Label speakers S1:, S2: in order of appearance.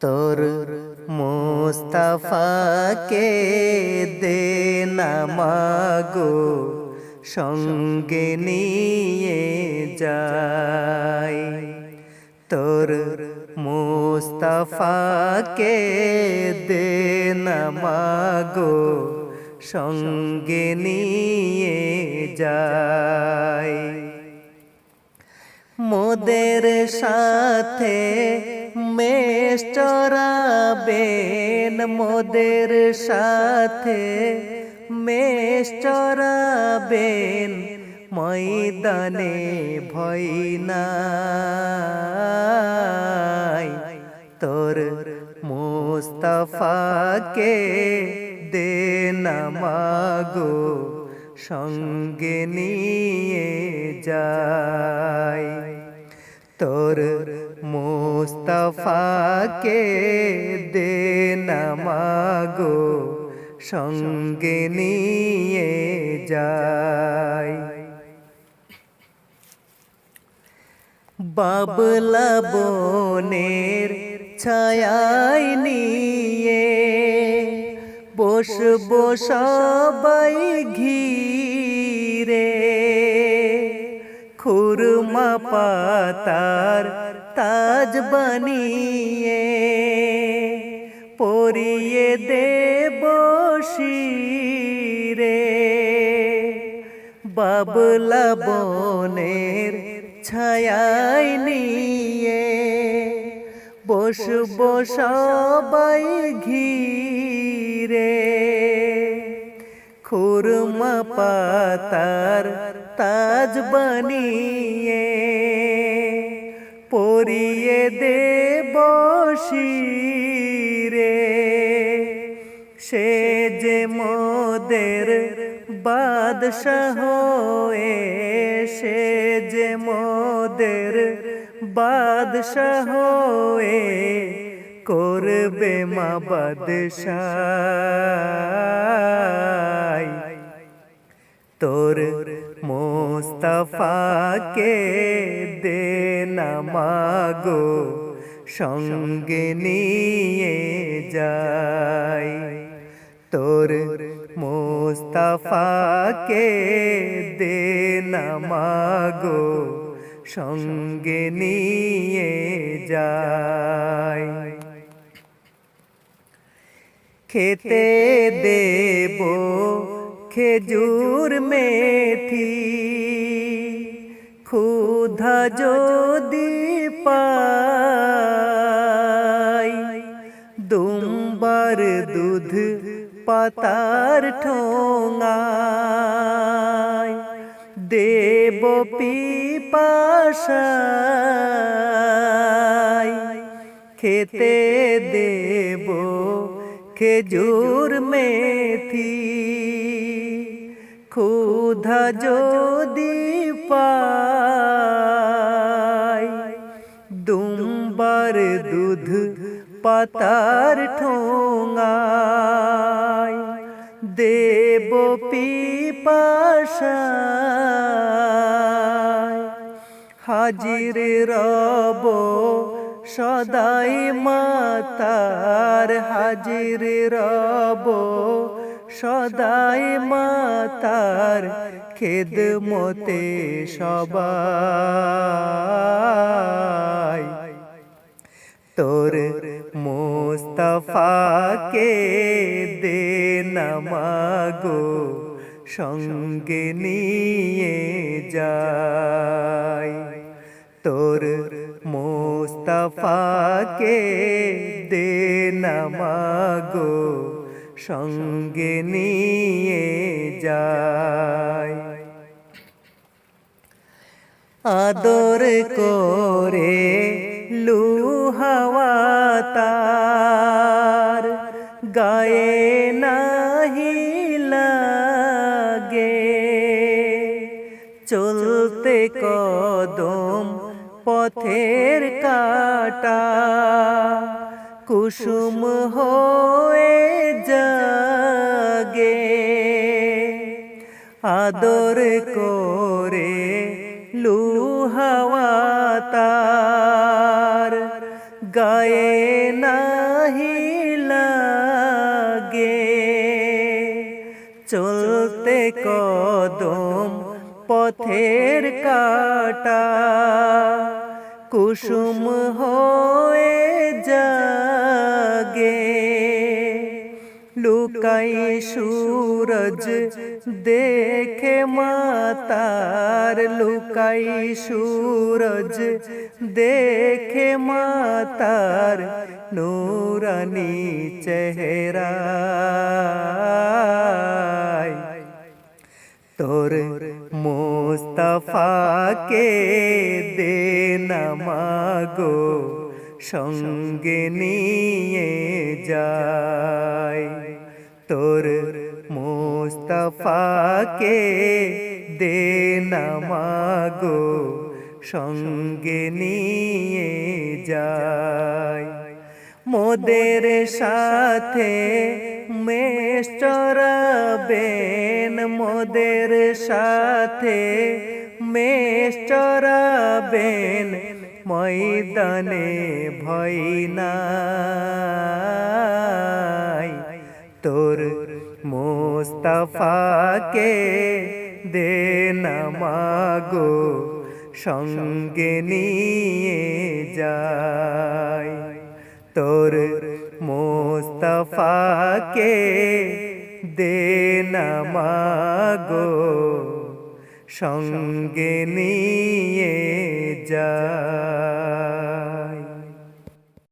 S1: তোর মুস্তাফাকে দে না মাগো সঙ্গে নিয়ে যাই। তোর মুস্তাফাকে দে না মাগো সঙ্গে নিয়ে যাই। মোদের সাথে মেষ চরাবেন, মোদের সাথে মেষ চরাবেন, ময়দানে ভয় নাই। তোর মুস্তাফাকে দে না মাগো সঙ্গে নিয়ে যাই। তোর মুস্তাফাকে দে না মাগো সঙ্গে নিয়ে যাই। বাবলা বনের ছায়ায় নিয়ে বসবো সবাই ঘিরে, খুরমা পাতার তাজ বানিয়ে পরিয়ে দেব শিরে। বাবলা বনের ছায়ায় নিয়ে বসবো সবাই ঘিরে, খুরমা পাতার তাজ বানিয়ে পরিয়ে দেব শিরে। সে যে মোদের বাদশাহ হয়ে, সে যে মোদের বাদশাহ হয়ে করবে মা বাদশাই। তোর মুস্তাফাকে দে না মাগো সঙ্গে নিয়ে যাই। তোর মুস্তাফাকে দে না মাগো সঙ্গে নিয়ে যাই। খেতে দেব খেজুর মেথি, ক্ষুধা যদি পাই, দুম্বার দুধ পাতার ঠোঙায় দেব পিপাসায়। খেতে দেব খেজুর মেথি, ক্ষুধা যদি পাই, দুম্বার দুধ পাতার ঠোঙায় দেব পিপাসায়। হাজির রব সদাই মাতার, হাজির রব সদাই মাতার খেদমতে সবাই। তোর মুস্তাফাকে দে না মাগো সঙ্গে নিয়ে যাই। তোর মুস্তাফাকে দে না মাগো সঙ্গে নিয়ে যাই। আদর করে লুহাওয়া তার গায়ে নাহি লাগে, চলতে কদম পথের কাটা কুসুম হয়ে জাগে। আদর করে লুহাওয়া তার গায়ে নাহি লাগে চলতে কদম পথের কাটা কুসুম হয়ে জাগে লুকাই সূরজ দেখে মাতার লুকাই সূরজ দেখে মাতার নূরানি চেহারা তোর মুস্তাফাকে দে না মাগো সঙ্গে নিয়ে যায় তোর মুস্তাফাকে দে না মাগো সঙ্গে নিয়ে যায় মোদের সাথে মেষ চরাবেন মোদের সাথে মেষ চরাবেন ময়দানে ভয় নাই তোর মুস্তাফাকে দে না মাগো সঙ্গে নিয়ে যায় তোর মুস্তাফাকে দে না মাগো সঙ্গে নিয়ে যায়।